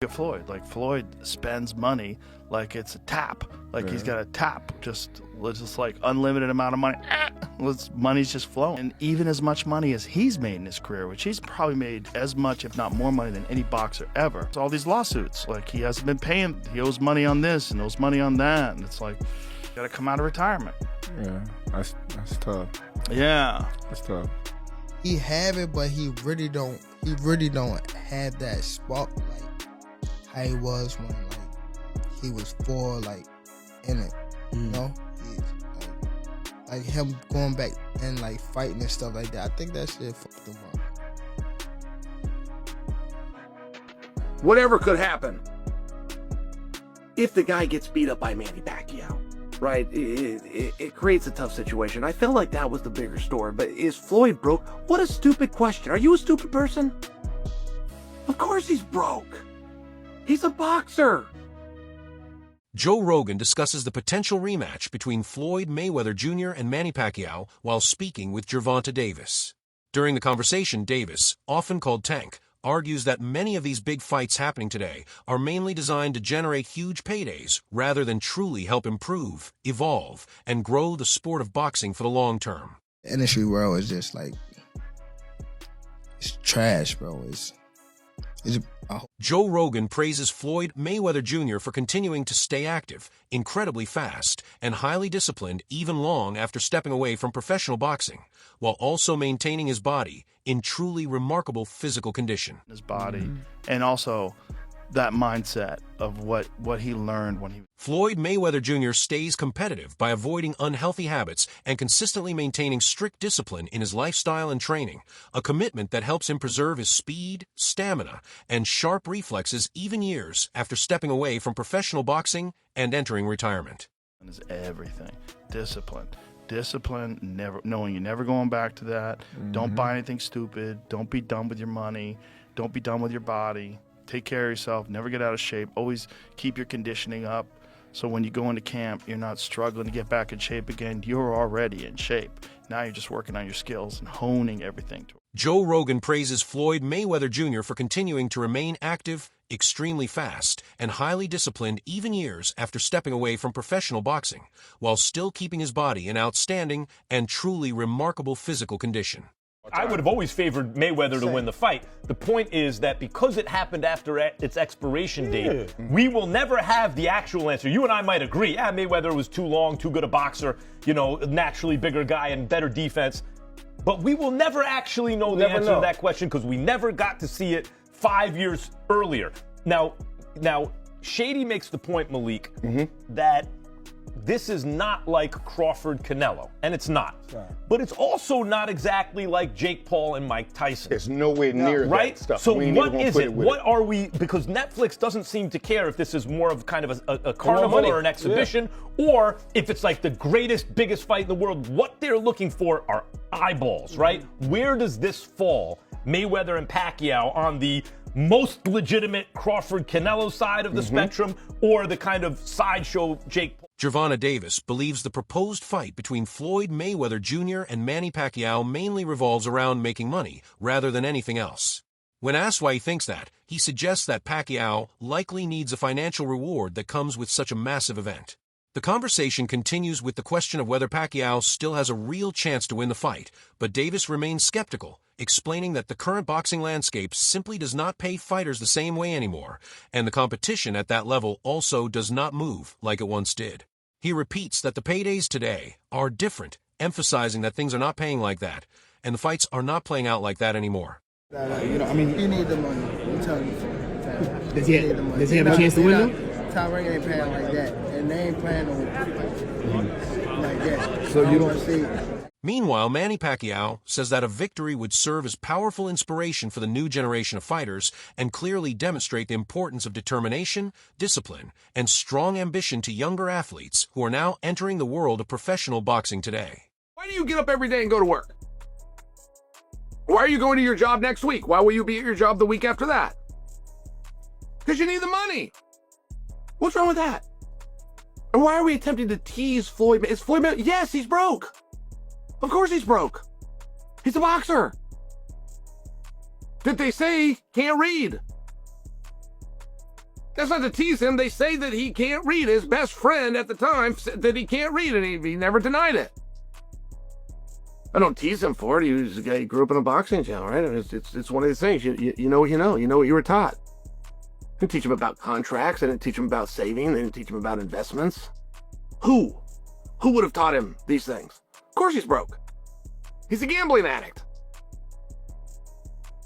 Floyd. Like, Floyd spends money like it's a tap. Like, he's got a tap, just like unlimited amount of money. Money's just flowing. And even as much money as he's made in his career, which he's probably made as much, if not more money than any boxer ever. It's all these lawsuits. Like, he hasn't been paying. He owes money on this and owes money on that. And it's like, you got to come out of retirement. Yeah, that's tough. Yeah. That's tough. He have it, but he really don't have that spark like how he was when like he was in it. You know? Like him going back and like fighting and stuff like that. I think that shit fucked him up. Whatever could happen if the guy gets beat up by Manny Pacquiao, right? It creates a tough situation. I felt like that was the bigger story. But is Floyd broke? What a stupid question. Are you a stupid person? Of course he's broke. He's a boxer. Joe Rogan discusses the potential rematch between Floyd Mayweather Jr. and Manny Pacquiao while speaking with Gervonta Davis. During the conversation, Davis, often called Tank, argues that many of these big fights happening today are mainly designed to generate huge paydays rather than truly help improve, evolve, and grow the sport of boxing for the long term. The industry world is just like, it's trash, bro. Joe Rogan praises Floyd Mayweather Jr. for continuing to stay active, incredibly fast, and highly disciplined even long after stepping away from professional boxing, while also maintaining his body in truly remarkable physical condition. His body, and also that mindset of what he learned when he... Floyd Mayweather Jr. stays competitive by avoiding unhealthy habits and consistently maintaining strict discipline in his lifestyle and training, a commitment that helps him preserve his speed, stamina, and sharp reflexes even years after stepping away from professional boxing and entering retirement. Is everything. Discipline, never knowing you're never going back to that. Don't buy anything stupid. Don't be dumb with your money. Don't be dumb with your body. Take care of yourself. Never get out of shape. Always keep your conditioning up. So when you go into camp, you're not struggling to get back in shape again. You're already in shape. Now you're just working on your skills and honing everything. Joe Rogan praises Floyd Mayweather Jr. for continuing to remain active, extremely fast, and highly disciplined even years after stepping away from professional boxing, while still keeping his body in outstanding and truly remarkable physical condition. I would have always favored Mayweather to win the fight. The point is that because it happened after its expiration date, we will never have the actual answer. You and I might agree, Mayweather was too long, too good a boxer, naturally bigger guy and better defense. But we will never actually know the answer to that question because we never got to see it 5 years earlier. Now, Shady makes the point, Malik, that this is not like Crawford-Canelo, and it's not. Right. But it's also not exactly like Jake Paul and Mike Tyson. It's nowhere near that stuff. So what is it? What are we, because Netflix doesn't seem to care if this is more of kind of a carnival or an exhibition, or if it's like the greatest, biggest fight in the world. What they're looking for are eyeballs, right? Where does this fall, Mayweather and Pacquiao, on the most legitimate Crawford-Canelo side of the spectrum, or the kind of sideshow Jake Paul? Gervonta Davis believes the proposed fight between Floyd Mayweather Jr. and Manny Pacquiao mainly revolves around making money rather than anything else. When asked why he thinks that, he suggests that Pacquiao likely needs a financial reward that comes with such a massive event. The conversation continues with the question of whether Pacquiao still has a real chance to win the fight, but Davis remains skeptical, explaining that the current boxing landscape simply does not pay fighters the same way anymore, and the competition at that level also does not move like it once did. He repeats that the paydays today are different, emphasizing that things are not paying like that, and the fights are not playing out like that anymore. He need the money. I'm telling you. Does he have a chance to win though? Top Rank ain't paying like that, and they ain't playing like that. So you don't see. Meanwhile, Manny Pacquiao says that a victory would serve as powerful inspiration for the new generation of fighters and clearly demonstrate the importance of determination, discipline, and strong ambition to younger athletes who are now entering the world of professional boxing today. Why do you get up every day and go to work? Why are you going to your job next week? Why will you be at your job the week after that? Because you need the money. What's wrong with that? And why are we attempting to tease Floyd? Is Floyd? Yes, he's broke. Of course he's broke. He's a boxer. Did they say can't read? That's not to tease him. They say that he can't read. His best friend at the time said that he can't read, and he never denied it. I don't tease him for it. He was a guy who grew up in a boxing gym, right? It's one of these things. You know what you know. You know what you were taught. I didn't teach him about contracts. I didn't teach him about saving. I didn't teach him about investments. Who would have taught him these things? Of course he's broke. He's a gambling addict.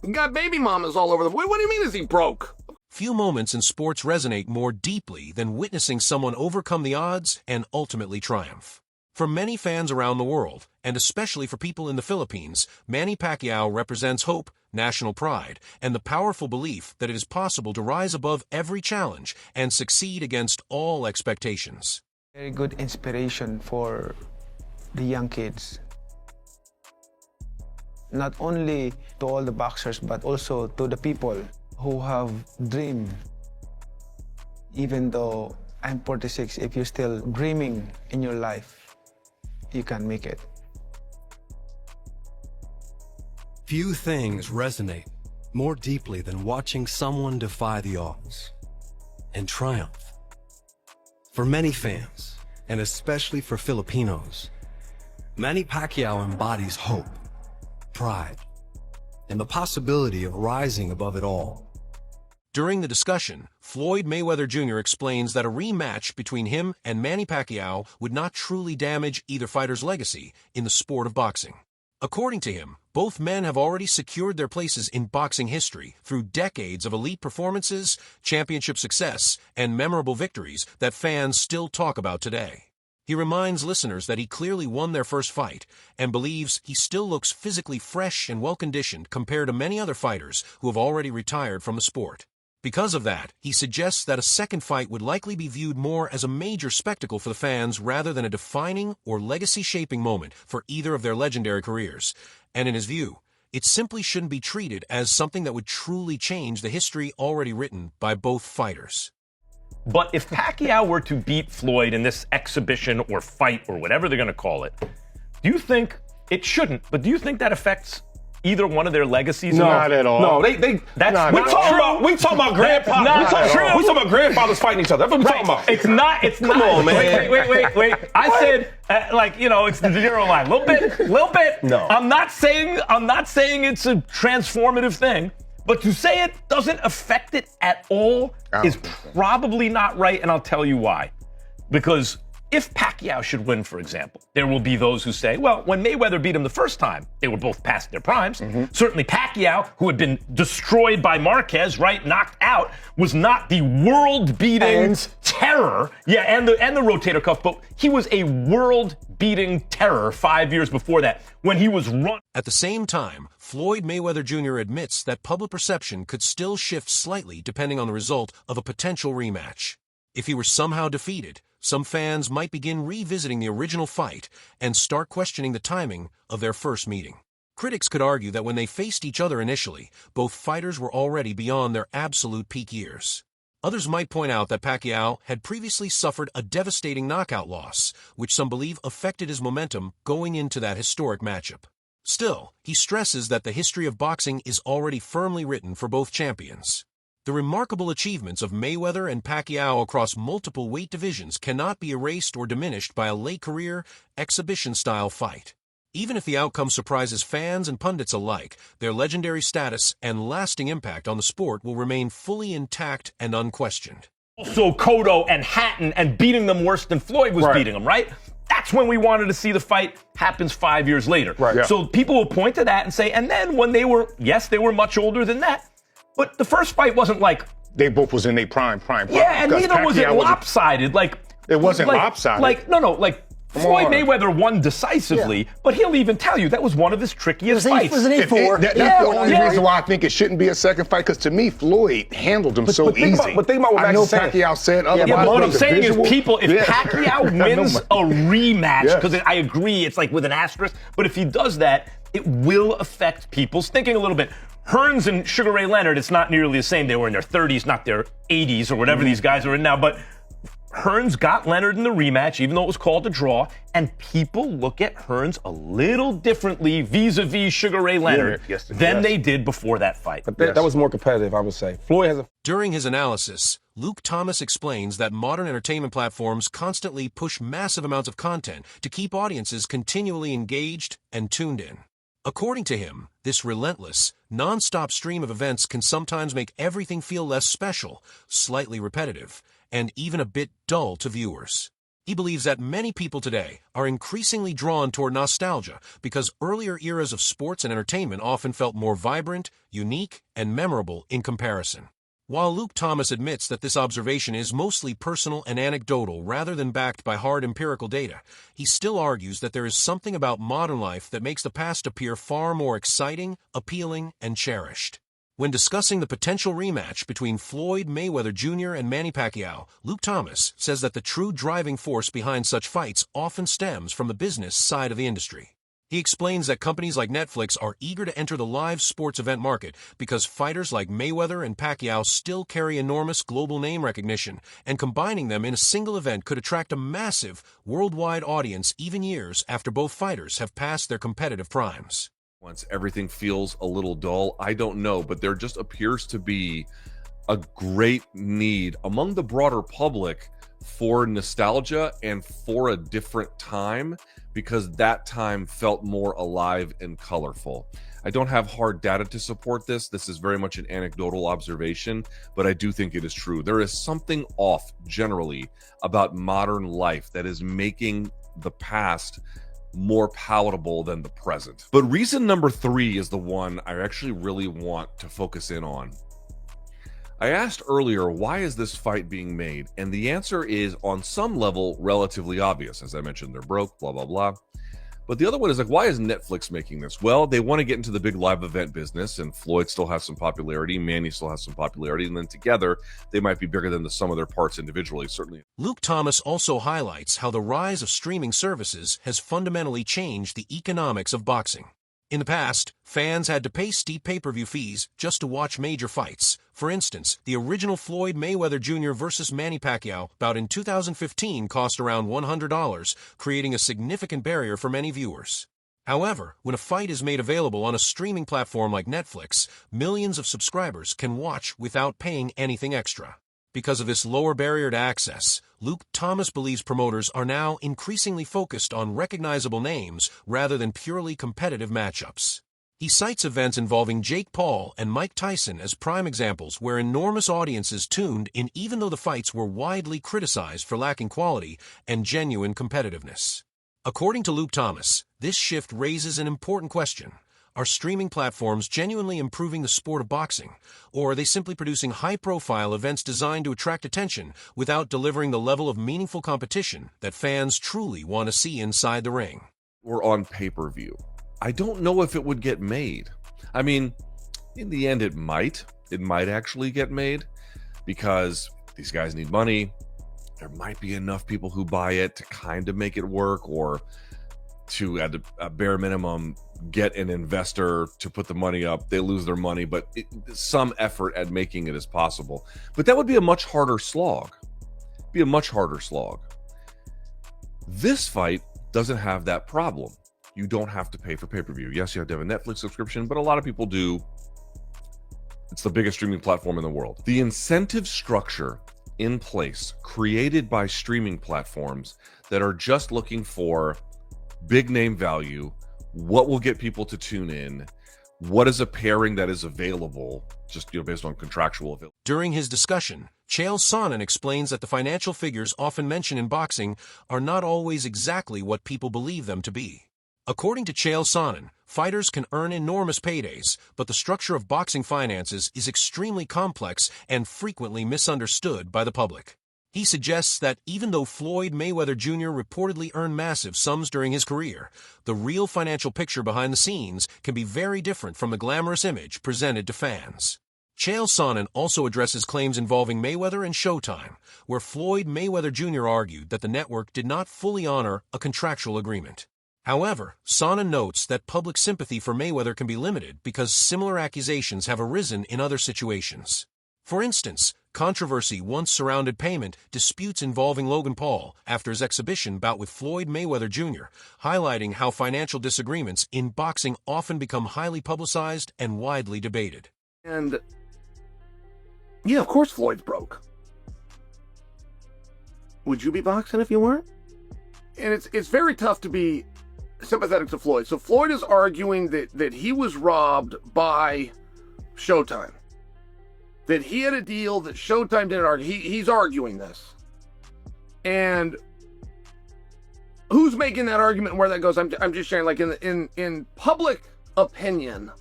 He got baby mamas all over the... What do you mean is he broke? Few moments in sports resonate more deeply than witnessing someone overcome the odds and ultimately triumph. For many fans around the world, and especially for people in the Philippines, Manny Pacquiao represents hope, national pride, and the powerful belief that it is possible to rise above every challenge and succeed against all expectations. Very good inspiration for the young kids. Not only to all the boxers, but also to the people who have dream. Even though I'm 46, if you're still dreaming in your life, you can make it. Few things resonate more deeply than watching someone defy the odds and triumph. For many fans, and especially for Filipinos, Manny Pacquiao embodies hope, pride, and the possibility of rising above it all. During the discussion, Floyd Mayweather Jr. explains that a rematch between him and Manny Pacquiao would not truly damage either fighter's legacy in the sport of boxing. According to him, both men have already secured their places in boxing history through decades of elite performances, championship success, and memorable victories that fans still talk about today. He reminds listeners that he clearly won their first fight and believes he still looks physically fresh and well-conditioned compared to many other fighters who have already retired from the sport. Because of that, he suggests that a second fight would likely be viewed more as a major spectacle for the fans rather than a defining or legacy-shaping moment for either of their legendary careers. And in his view, it simply shouldn't be treated as something that would truly change the history already written by both fighters. But if Pacquiao were to beat Floyd in this exhibition or fight or whatever they're going to call it, do you think it shouldn't? But do you think that affects either one of their legacies? No, not at all. No, that's we talking about grandpa. Not true. We talking about grandfathers fighting each other. That's what we talking about. It's not. Come on, man. Wait. I said, it's the zero line. Little bit. No. I'm not saying it's a transformative thing, but to say it doesn't affect it at all is probably not right, and I'll tell you why. Because if Pacquiao should win, for example, there will be those who say, well, when Mayweather beat him the first time, they were both past their primes. Mm-hmm. Certainly Pacquiao, who had been destroyed by Marquez, right, knocked out, was not the world-beating terror. Yeah, and the rotator cuff, but he was a world-beating terror 5 years before that when he was run. At the same time, Floyd Mayweather Jr. admits that public perception could still shift slightly depending on the result of a potential rematch. If he were somehow defeated, some fans might begin revisiting the original fight and start questioning the timing of their first meeting. Critics could argue that when they faced each other initially, both fighters were already beyond their absolute peak years. Others might point out that Pacquiao had previously suffered a devastating knockout loss, which some believe affected his momentum going into that historic matchup. Still, he stresses that the history of boxing is already firmly written for both champions. The remarkable achievements of Mayweather and Pacquiao across multiple weight divisions cannot be erased or diminished by a late-career, exhibition-style fight. Even if the outcome surprises fans and pundits alike, their legendary status and lasting impact on the sport will remain fully intact and unquestioned. Also, Cotto and Hatton and beating them worse than Floyd was beating them, right? That's when we wanted to see the fight happens 5 years later. Right. Yeah. So people will point to that and say, and then when they were much older than that, but the first fight wasn't like... They both was in their prime. Yeah, and neither was it lopsided. It wasn't lopsided. Floyd Mayweather won decisively, but he'll even tell you that was one of his trickiest fights. That's the only reason why I think it shouldn't be a second fight, because to me, Floyd handled him so easy. But think about what I know Max is Pacquiao said otherwise. Yeah, but what I'm saying is, if Pacquiao wins a rematch, because I agree, it's like with an asterisk, but if he does that, it will affect people's thinking a little bit. Hearns and Sugar Ray Leonard, it's not nearly the same. They were in their 30s, not their 80s or whatever these guys are in now. But Hearns got Leonard in the rematch, even though it was called a draw, and people look at Hearns a little differently vis-a-vis Sugar Ray Leonard than they did before that fight. But that was more competitive, I would say. Floyd has a... During his analysis, Luke Thomas explains that modern entertainment platforms constantly push massive amounts of content to keep audiences continually engaged and tuned in. According to him, this relentless, non-stop stream of events can sometimes make everything feel less special, slightly repetitive, and even a bit dull to viewers. He believes that many people today are increasingly drawn toward nostalgia because earlier eras of sports and entertainment often felt more vibrant, unique, and memorable in comparison. While Luke Thomas admits that this observation is mostly personal and anecdotal rather than backed by hard empirical data, he still argues that there is something about modern life that makes the past appear far more exciting, appealing, and cherished. When discussing the potential rematch between Floyd Mayweather Jr. and Manny Pacquiao, Luke Thomas says that the true driving force behind such fights often stems from the business side of the industry. He explains that companies like Netflix are eager to enter the live sports event market because fighters like Mayweather and Pacquiao still carry enormous global name recognition, and combining them in a single event could attract a massive, worldwide audience even years after both fighters have passed their competitive primes. Once everything feels a little dull, I don't know, but there just appears to be a great need among the broader public for nostalgia and for a different time, because that time felt more alive and colorful. I don't have hard data to support this. This is very much an anecdotal observation, but I do think it is true. There is something off generally about modern life that is making the past more palatable than the present. But reason number 3 is the one I actually really want to focus in on. I asked earlier, why is this fight being made? And the answer is, on some level, relatively obvious. As I mentioned, they're broke, blah, blah, blah. But the other one is like, why is Netflix making this? Well, they want to get into the big live event business, and Floyd still has some popularity, Manny still has some popularity, and then together, they might be bigger than the sum of their parts individually, certainly. Luke Thomas also highlights how the rise of streaming services has fundamentally changed the economics of boxing. In the past, fans had to pay steep pay-per-view fees just to watch major fights. For instance, the original Floyd Mayweather Jr. versus Manny Pacquiao bout in 2015 cost around $100, creating a significant barrier for many viewers. However, when a fight is made available on a streaming platform like Netflix, millions of subscribers can watch without paying anything extra. Because of this lower barrier to access, Luke Thomas believes promoters are now increasingly focused on recognizable names rather than purely competitive matchups. He cites events involving Jake Paul and Mike Tyson as prime examples where enormous audiences tuned in even though the fights were widely criticized for lacking quality and genuine competitiveness. According to Luke Thomas, this shift raises an important question. Are streaming platforms genuinely improving the sport of boxing, or are they simply producing high-profile events designed to attract attention without delivering the level of meaningful competition that fans truly want to see inside the ring? Or on pay-per-view. I don't know if it would get made. I mean, in the end, it might. It might actually get made because these guys need money. There might be enough people who buy it to kind of make it work, or to, at a bare minimum, get an investor to put the money up. They lose their money, but some effort at making it is possible. But that would be a much harder slog. This fight doesn't have that problem. You don't have to pay for pay-per-view. Yes, you have to have a Netflix subscription, but a lot of people do. It's the biggest streaming platform in the world. The incentive structure in place, created by streaming platforms that are just looking for big name value, what will get people to tune in, what is a pairing that is available, just based on contractual availability. During his discussion, Chael Sonnen explains that the financial figures often mentioned in boxing are not always exactly what people believe them to be. According to Chael Sonnen, fighters can earn enormous paydays, but the structure of boxing finances is extremely complex and frequently misunderstood by the public. He suggests that even though Floyd Mayweather Jr. reportedly earned massive sums during his career, the real financial picture behind the scenes can be very different from the glamorous image presented to fans. Chael Sonnen also addresses claims involving Mayweather and Showtime, where Floyd Mayweather Jr. argued that the network did not fully honor a contractual agreement. However, Sonnen notes that public sympathy for Mayweather can be limited because similar accusations have arisen in other situations. For instance, controversy once surrounded payment disputes involving Logan Paul after his exhibition bout with Floyd Mayweather Jr., highlighting how financial disagreements in boxing often become highly publicized and widely debated. And yeah, of course Floyd's broke. Would you be boxing if you weren't? And it's very tough to be sympathetic to Floyd. So Floyd is arguing that he was robbed by Showtime. That he had a deal that Showtime didn't argue. He's arguing this. And who's making that argument and where that goes? I'm just sharing, like, in public opinion,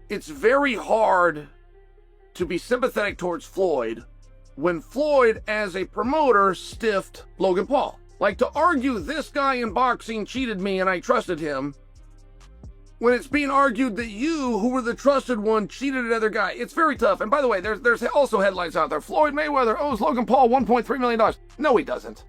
it's very hard to be sympathetic towards Floyd when Floyd, as a promoter, stiffed Logan Paul. Like, to argue this guy in boxing cheated me and I trusted him, when it's being argued that you, who were the trusted one, cheated another guy. It's very tough. And by the way, there's also headlines out there. Floyd Mayweather owes Logan Paul $1.3 million. No, he doesn't.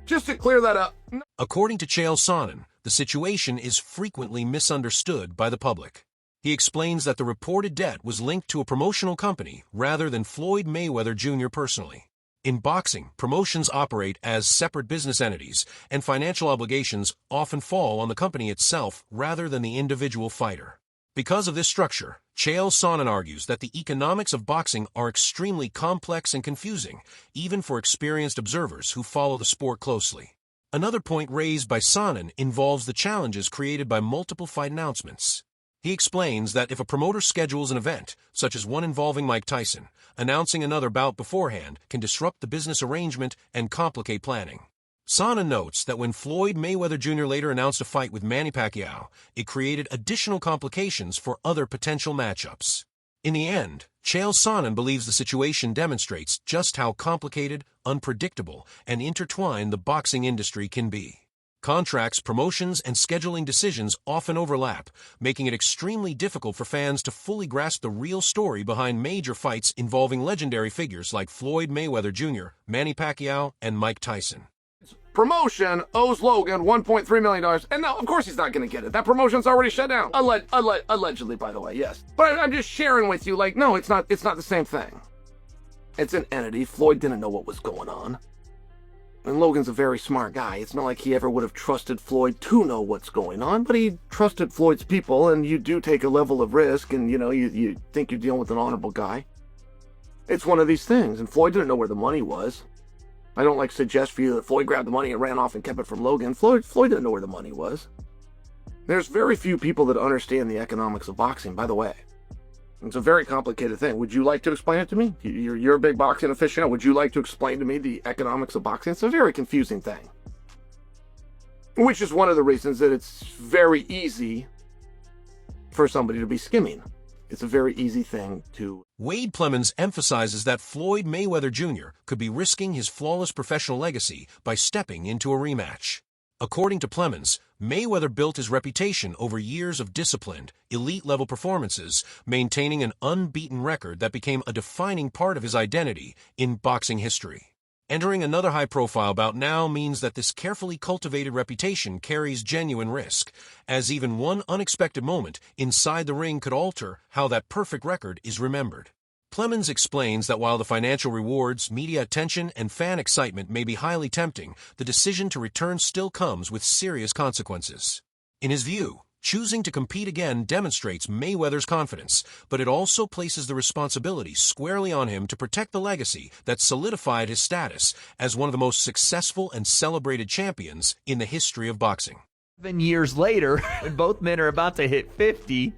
Just to clear that up. According to Chael Sonnen, the situation is frequently misunderstood by the public. He explains that the reported debt was linked to a promotional company rather than Floyd Mayweather Jr. personally. In boxing, promotions operate as separate business entities, and financial obligations often fall on the company itself rather than the individual fighter. Because of this structure, Chael Sonnen argues that the economics of boxing are extremely complex and confusing, even for experienced observers who follow the sport closely. Another point raised by Sonnen involves the challenges created by multiple fight announcements. He explains that if a promoter schedules an event, such as one involving Mike Tyson, announcing another bout beforehand can disrupt the business arrangement and complicate planning. Sonnen notes that when Floyd Mayweather Jr. later announced a fight with Manny Pacquiao, it created additional complications for other potential matchups. In the end, Chael Sonnen believes the situation demonstrates just how complicated, unpredictable, and intertwined the boxing industry can be. Contracts, promotions, and scheduling decisions often overlap, making it extremely difficult for fans to fully grasp the real story behind major fights involving legendary figures like Floyd Mayweather Jr., Manny Pacquiao, and Mike Tyson. Promotion owes Logan $1.3 million, and no, of course he's not going to get it. That promotion's already shut down. Allegedly, by the way, yes. But I'm just sharing with you, like, no, it's not the same thing. It's an entity. Floyd didn't know what was going on. And Logan's a very smart guy. It's not like he ever would have trusted Floyd to know what's going on, but he trusted Floyd's people, and you do take a level of risk, and, you know, you think you're dealing with an honorable guy. It's one of these things, and Floyd didn't know where the money was. I don't like suggest for you that Floyd grabbed the money and ran off and kept it from Logan. Floyd didn't know where the money was. There's very few people that understand the economics of boxing, by the way. It's a very complicated thing. Would you like to explain it to me? You're a big boxing aficionado. Would you like to explain to me the economics of boxing? It's a very confusing thing. Which is one of the reasons that it's very easy for somebody to be skimming. It's a very easy thing to... Wade Plemons emphasizes that Floyd Mayweather Jr. could be risking his flawless professional legacy by stepping into a rematch. According to Plemons, Mayweather built his reputation over years of disciplined, elite-level performances, maintaining an unbeaten record that became a defining part of his identity in boxing history. Entering another high-profile bout now means that this carefully cultivated reputation carries genuine risk, as even one unexpected moment inside the ring could alter how that perfect record is remembered. Plemons explains that while the financial rewards, media attention, and fan excitement may be highly tempting, the decision to return still comes with serious consequences. In his view, choosing to compete again demonstrates Mayweather's confidence, but it also places the responsibility squarely on him to protect the legacy that solidified his status as one of the most successful and celebrated champions in the history of boxing. 7 years later, when both men are about to hit 50,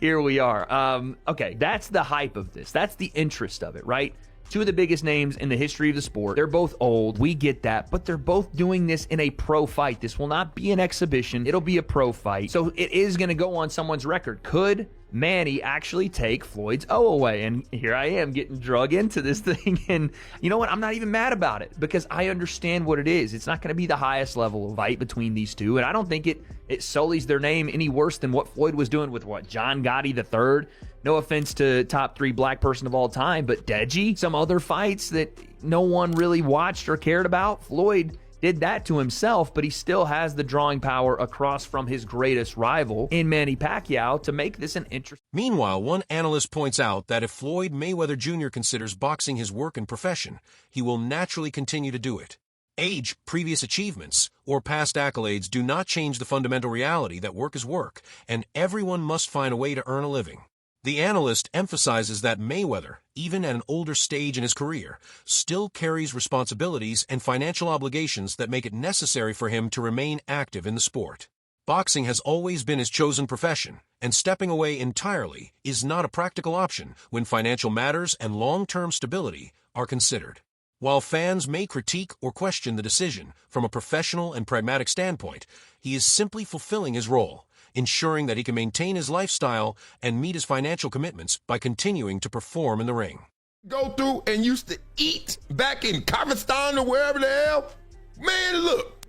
here we are. Okay, that's the hype of this. That's the interest of it, right? Two of the biggest names in the history of the sport. They're both old. We get that. But they're both doing this in a pro fight. This will not be an exhibition. It'll be a pro fight. So it is going to go on someone's record. Could Manny actually take Floyd's O away? And here I am getting drug into this thing. And you know what? I'm not even mad about it because I understand what it is. It's not going to be the highest level of fight between these two. And I don't think it sullies their name any worse than what Floyd was doing with, John Gotti III. No offense to top 3 black person of all time, but Deji, some other fights that no one really watched or cared about. Floyd did that to himself, but he still has the drawing power across from his greatest rival in Manny Pacquiao to make this an interesting. Meanwhile, one analyst points out that if Floyd Mayweather Jr. considers boxing his work and profession, he will naturally continue to do it. Age, previous achievements, or past accolades do not change the fundamental reality that work is work, and everyone must find a way to earn a living. The analyst emphasizes that Mayweather, even at an older stage in his career, still carries responsibilities and financial obligations that make it necessary for him to remain active in the sport. Boxing has always been his chosen profession, and stepping away entirely is not a practical option when financial matters and long-term stability are considered. While fans may critique or question the decision from a professional and pragmatic standpoint, he is simply fulfilling his role, ensuring that he can maintain his lifestyle and meet his financial commitments by continuing to perform in the ring. Go through and used to eat back in Kazakhstan or wherever the hell. Man, look.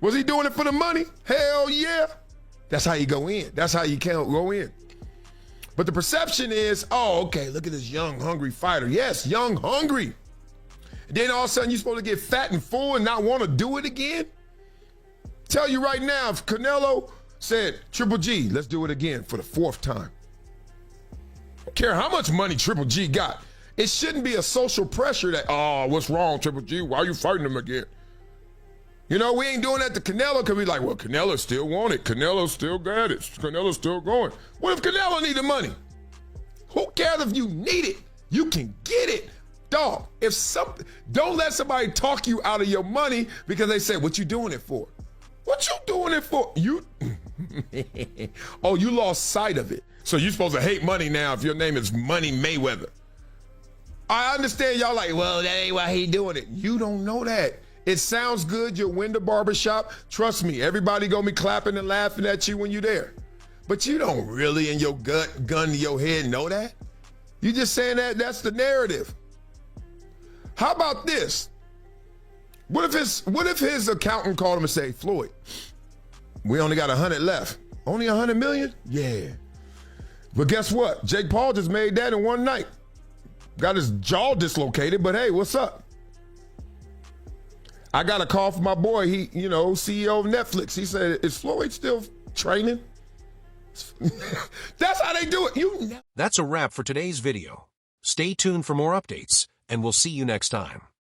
Was he doing it for the money? Hell yeah. That's how you go in. That's how you can't go in. But the perception is, oh, okay, look at this young, hungry fighter. Yes, young, hungry. And then all of a sudden you're supposed to get fat and full and not want to do it again? Tell you right now, if Canelo said, Triple G, let's do it again for the 4th time. Don't care how much money Triple G got. It shouldn't be a social pressure that, oh, what's wrong, Triple G? Why are you fighting him again? You know, we ain't doing that to Canelo because we like, well, Canelo still want it. Canelo still got it. Canelo's still going. What if Canelo need the money? Who cares if you need it? You can get it. Dog, don't let somebody talk you out of your money because they say, what you doing it for? What you doing it for? Oh, you lost sight of it. So you're supposed to hate money now if your name is Money Mayweather. I understand y'all like, well, that ain't why he doing it. You don't know that. It sounds good. You'll win the barbershop. Trust me, everybody gonna be clapping and laughing at you when you're there. But you don't really in your gut, gun to your head know that. You just saying that's the narrative. How about this? What if his accountant called him and say, Floyd, we only got 100 left. Only 100 million? Yeah. But guess what? Jake Paul just made that in one night. Got his jaw dislocated, but hey, what's up? I got a call from my boy, CEO of Netflix. He said, is Floyd still training? That's how they do it. That's a wrap for today's video. Stay tuned for more updates, and we'll see you next time.